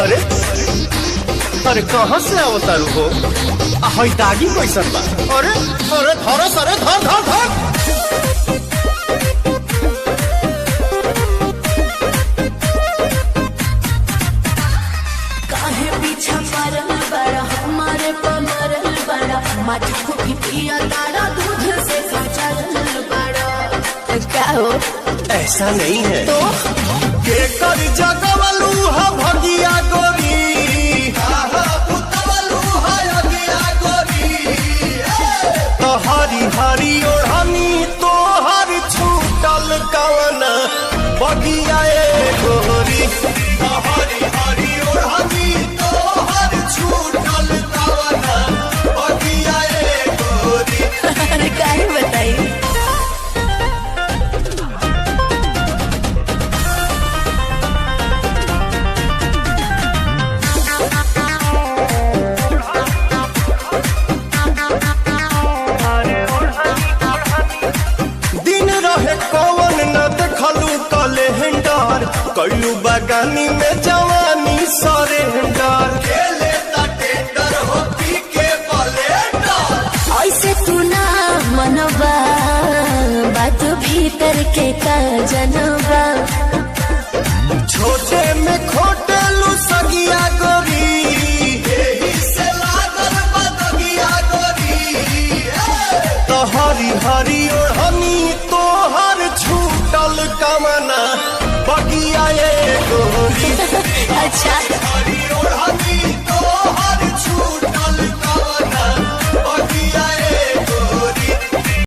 अरे अरे कहाँ से अवतारू हो? हई दागी कैसन बा? अरे अरे धर सरे धर धर धर। काहे पीछा पड़ल बड़ा हमारे पमरल बड़ा माटी को भी पिया तारा दूध से सचल बड़ा। क्या हो? ऐसा नहीं है तो के कर जगवलू हा भगिया गोरी, तो हरी हरी ओढ़नी तो हर छूटल कवन बगिया गोरी, तो हरी हरी ओढ़नी तो हर छूटल कवन बगिया गोरी। अरे काहे बताई? कौन न देखलू कैलेंडर, कैलू बगानी में जवानी सरेंडर, खेले टेंडर हो पी के ब्लेंडर। ऐसे तू ना मनवा बात भीतर के का जनवा, छोटे में खोटेलू सगिया गोरी, यही से लागल बदगिया गोरी, तो हरी हरी ओढ़नी तो हर छूटल कमना बगिया गोरी। अच्छा हरी ओढ़नी